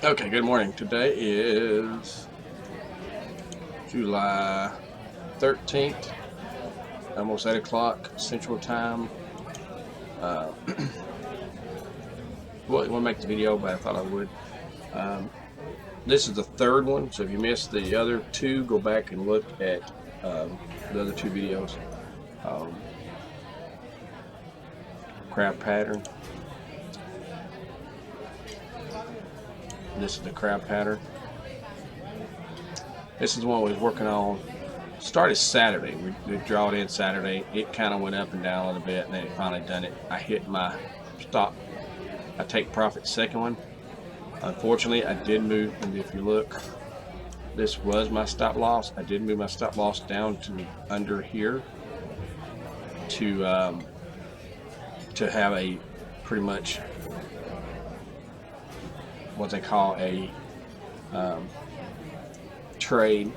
Okay, good morning. Today is July 13th, almost 8 o'clock Central Time. Well, I want to make the video, but I thought I would. Um, this is the third one, so if you missed the other two, go back and look at the other two videos. Crab pattern. This is the crab pattern. This is the one we was working on. Started Saturday. We draw it in Saturday. It kind of went up and down a little bit, and then it finally done it. I hit my stop. I take profit second one. Unfortunately, I did move, and if you look, this was my stop loss. I did move my stop loss down to under here to have a pretty much what they call a trade.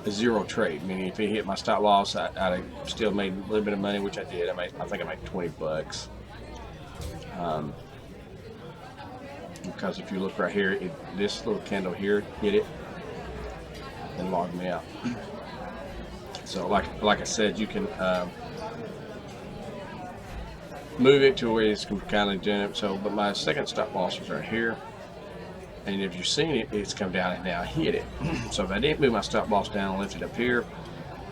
A zero trade, meaning if it hit my stop loss, I'd have still made a little bit of money, which I did. I think I made 20 bucks. Because if you look right here, this little candle here hit it and logged me out. So like I said, you can move it to where it's kind of doing it. So, but my second stop loss was right here. And if you've seen it, it's come down and now hit it. So if I didn't move my stop loss down and lift it up here,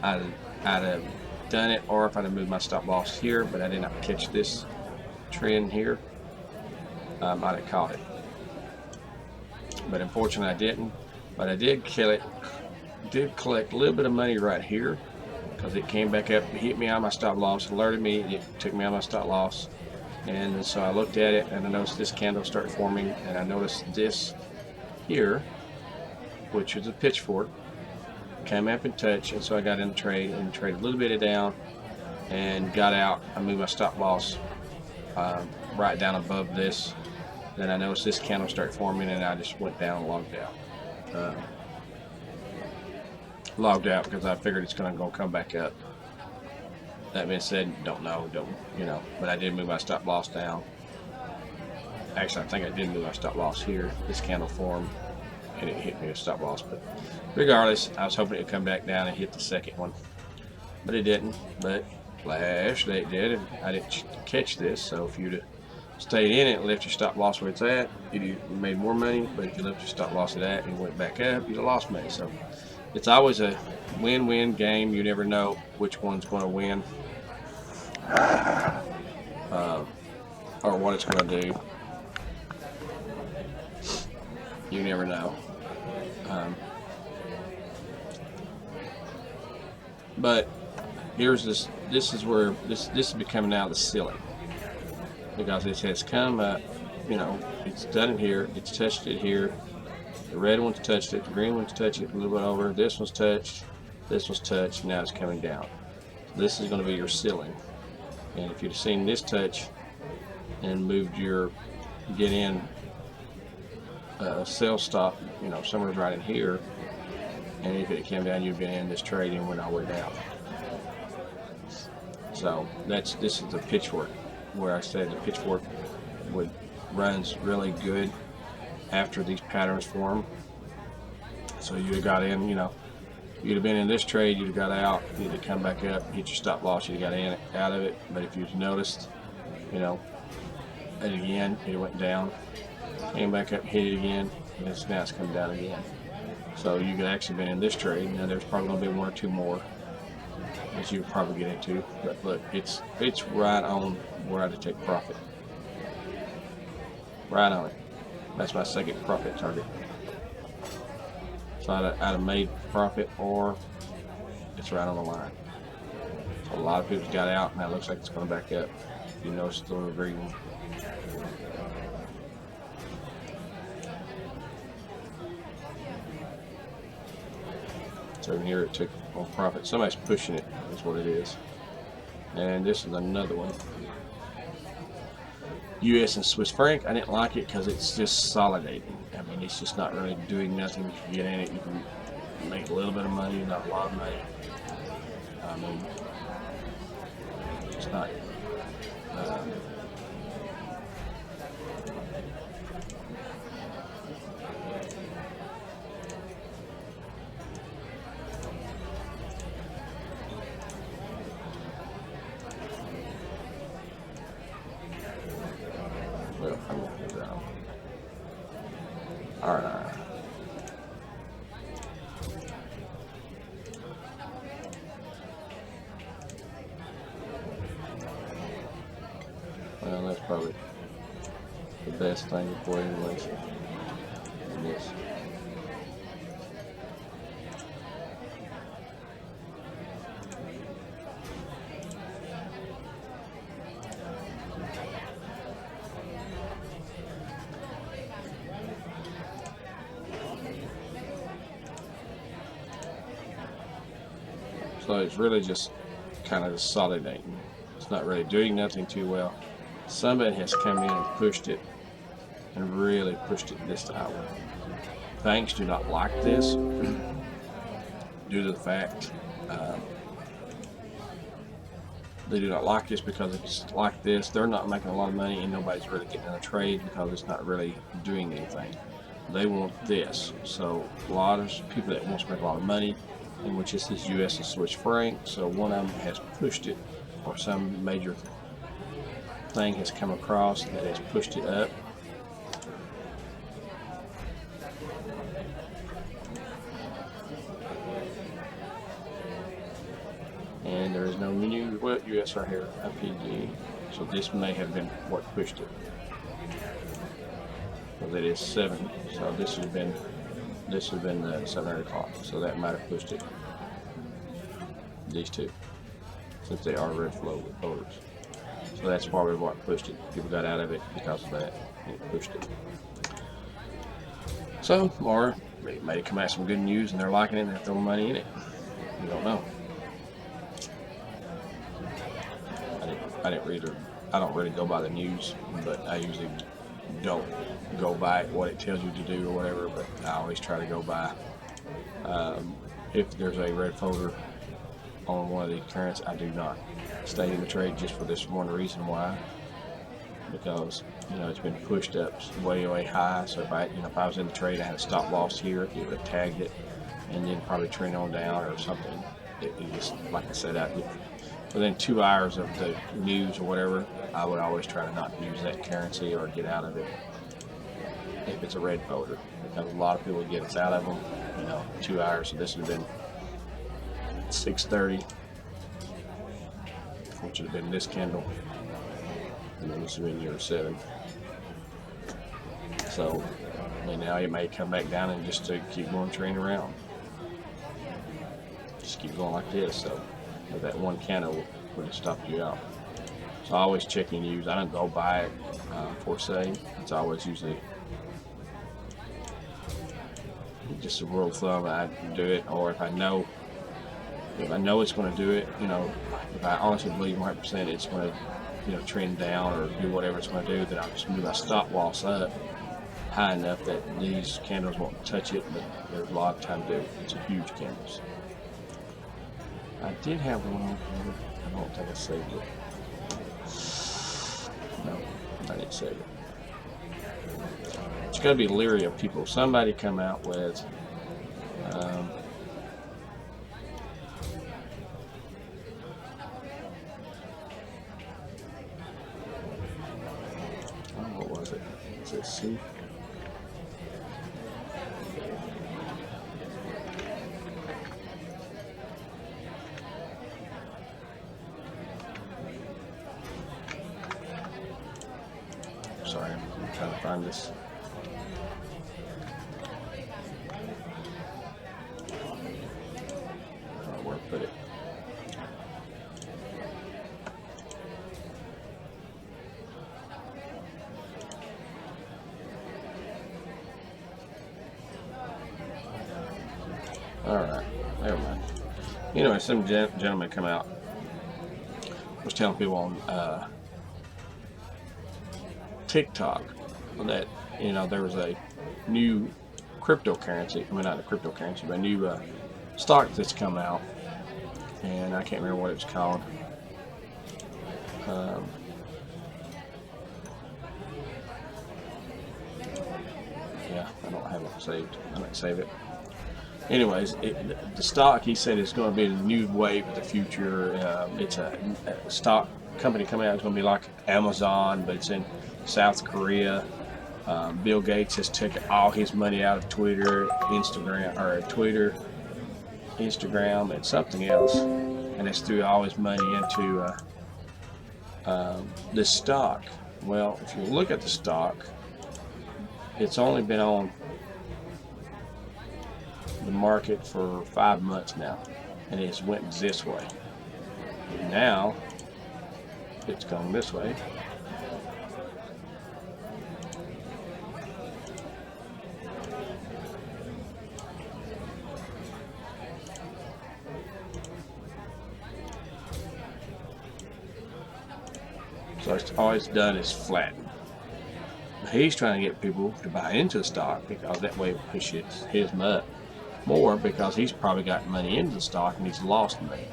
I'd have done it. Or if I'd have moved my stop loss here, but I did not catch this trend here, I'd have caught it. But unfortunately I didn't. But I did kill it. Did collect a little bit of money right here because it came back up, hit me on my stop loss, alerted me, it took me on my stop loss. And so I looked at it and I noticed this candle started forming, and I noticed this here, which is a pitchfork, came up and touched, and so I got in the trade and traded a little bit of down and got out. I moved my stop loss right down above this. Then I noticed this candle started forming and I just went down and logged out. Logged out because I figured it's going to come back up. That being said, don't know, but I did move my stop loss down. Actually, I think I did move my stop loss here. This candle formed and it hit me with stop loss. But regardless, I was hoping it would come back down and hit the second one, but it didn't. But last day it did, and I didn't catch this. So if you'd have stayed in it and left your stop loss where it's at, you made more money. But if you left your stop loss at that and went back up, you'd have lost money. So it's always a win-win game. You never know which one's going to win or what it's going to do. You never know. But here's this. This is where this is becoming now the ceiling, because it has come up. It's done it here. It's touched it here. The red one's touched it, the green one's touched it a little bit over, this one's touched, now it's coming down. This is going to be your ceiling. And if you'd have seen this touch and moved your get in sell stop, somewhere right in here, and if it came down, you'd be in this trade and went all the way down. So this is the pitchfork, where I said the pitchfork runs really good after these patterns form. So you'd have got in, you'd have been in this trade, you'd have got out, you'd have come back up, hit your stop loss, you'd have got in out of it. But if you've noticed, and again, it went down, came back up, hit it again, and now it's come down again. So you could actually been in this trade. Now there's probably going to be one or two more that you would probably get into. But look, it's right on where I'd take profit. Right on it. That's my second profit target. So I'd have made profit, or it's right on the line. So a lot of people got out, and now it looks like it's going back up. You notice the little green one. So here it took on profit. Somebody's pushing it, is what it is. And this is another one. US and Swiss franc. I didn't like it because it's just solidating. I mean, it's just not really doing nothing. You can get in it, you can make a little bit of money, not a lot of money. I mean, it's not Well, I'm gonna do that. All right. Well, that's probably the best thing for you, anyways. Yes. So it's really just kind of consolidating. It's not really doing nothing too well. Somebody has come in and pushed it and really pushed it this hour. Banks do not like this due to the fact they do not like this because if it's like this, they're not making a lot of money and nobody's really getting in a trade because it's not really doing anything. They want this. So a lot of people that want to make a lot of money, and which is this US and Swiss franc, so one of them has pushed it, or some major thing has come across that has pushed it up. And there is no new US right here, IPG. So this may have been what pushed it. Because it is 7. So this has been the 700 o'clock. So that might have pushed it. These two. Since they are red flow voters. So that's probably what pushed it. People got out of it because of that. It pushed it. So, or it may come out some good news and they're liking it and they're throwing money in it. You don't know. I don't really go by the news, but I usually don't go by what it tells you to do or whatever, but I always try to go by if there's a red folder on one of these currents, I do not stay in the trade just for this one reason why, because it's been pushed up way high. So if I was in the trade, I had a stop loss here, it would have tagged it and then probably trend on down or something. It just, like I said, within 2 hours of the news or whatever, I would always try to not use that currency or get out of it if it's a red folder, because a lot of people get us out of them. 2 hours. So this would have been 6:30, which would have been this candle, and then this would have been your 7. So now it may come back down and just to keep going, train around, just keep going like this. So that one candle would have stopped you out. So I always check in news. I don't go buy it for say. It's always usually just a rule of thumb. I do it, or if I know it's going to do it, if I honestly believe 100% it's going to trend down or do whatever it's going to do, then I'll just move my stop loss up high enough that these candles won't touch it. But there's a lot of time to do it. It's a huge candles. I did have one on here. I don't think I saved it. No, I didn't save it. It's got to be leery of people. Somebody come out with what was it? Is it C? Sorry, I'm trying to find this. Where to put it? All right, never mind. Anyway, some gentleman come out, was telling people on TikTok that there was a new cryptocurrency. I mean, not a cryptocurrency, but a new stock that's come out, and I can't remember what it's called. Yeah, I don't have it saved. I didn't save it. Anyways, the stock, he said, is going to be the new wave of the future. It's a stock company coming out is going to be like Amazon, but it's in South Korea. Bill Gates has taken all his money out of Twitter, Instagram, and something else, and has threw all his money into this stock. Well, if you look at the stock, it's only been on the market for 5 months now, and it's went this way. Now it's going this way. So it's always done is flatten. He's trying to get people to buy into the stock because that way it pushes his nut more, because he's probably got money into the stock and he's lost money.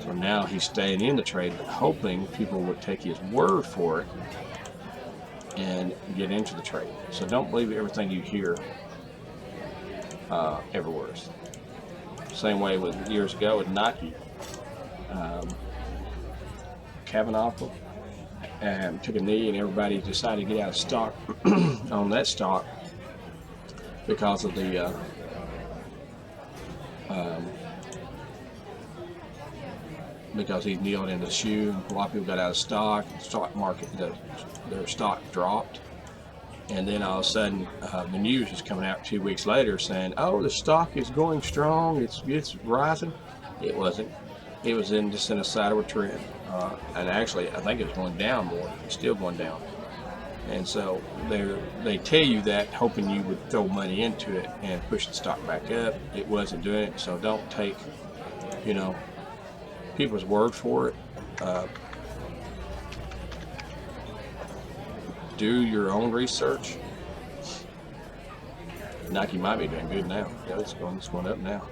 So now he's staying in the trade, but hoping people would take his word for it and get into the trade. So don't believe everything you hear everywhere. Same way with years ago with Nike. Kavanaugh took a knee, and everybody decided to get out of stock on that stock because of the because he kneeled in the shoe. A lot of people got out of stock. The stock market, their stock dropped, and then all of a sudden the news is coming out 2 weeks later saying, "Oh, the stock is going strong. It's rising." It wasn't. It was just in a sideward trend, and actually I think it was going down more. It's still going down, and so they tell you that hoping you would throw money into it and push the stock back up. It wasn't doing it, so don't take people's word for it. Do your own research. Nike might be doing good now. Yeah, it's going up now.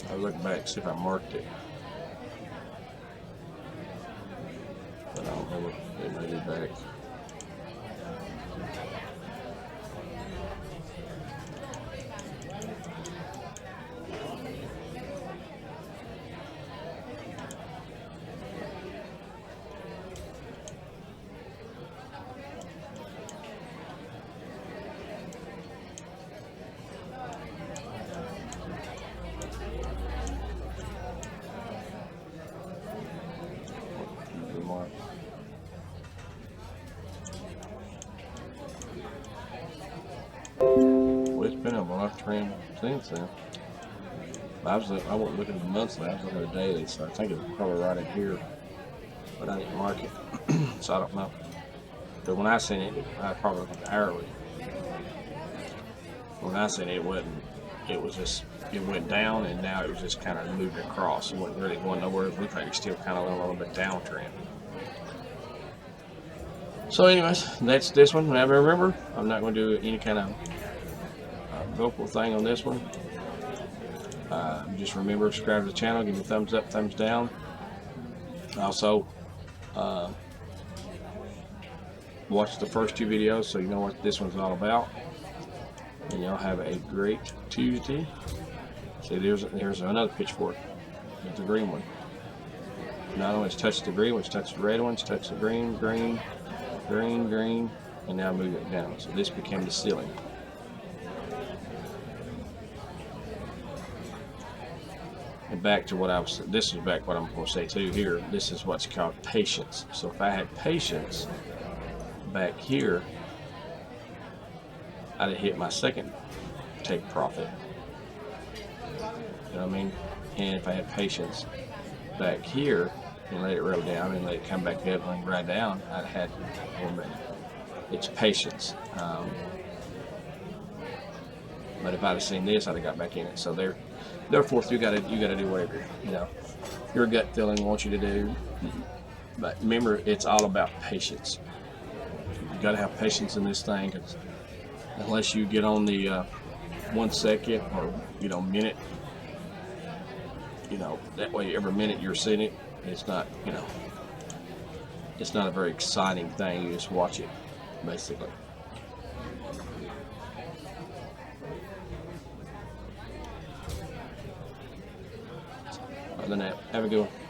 I'll look back, see if I marked it. But I don't remember. It may be back. Well, it's been a rough trend since then. I wasn't looking at the monthly, I was looking at the daily, so I think it's probably right in here, but I didn't mark it, so I don't know. But when I seen it, I probably looked at the hourly. When I seen it, it went down, and now it was just kind of moving across. It wasn't really going nowhere. It looked like it's still kind of a little bit downtrend. So anyways, that's this one. Now remember, I'm not going to do any kind of vocal thing on this one. Just remember, subscribe to the channel, give me a thumbs up, thumbs down. Also, watch the first 2 videos so you know what this one's all about. And y'all have a great Tuesday. See, there's another pitchfork. It's the green one. Not only it's touched the green one, it's touched the red one, it's touched the green, green, green, green, and now move it down. So this became the ceiling. And back to what this is back what I'm going to say too here. This is what's called patience. So if I had patience back here, I'd have hit my second take profit. You know what I mean? And if I had patience back here and let it roll down and let it come back up and right down, I'd have had more money. It's patience. But if I'd have seen this, I'd have got back in it. So therefore, you gotta do whatever your gut feeling wants you to do. But remember, it's all about patience. You gotta have patience in this thing, because unless you get on the 1 second or minute you know, that way every minute you're seeing it, it's not, you know, it's not a very exciting thing. You just watch it, basically. Other than that, have a good one.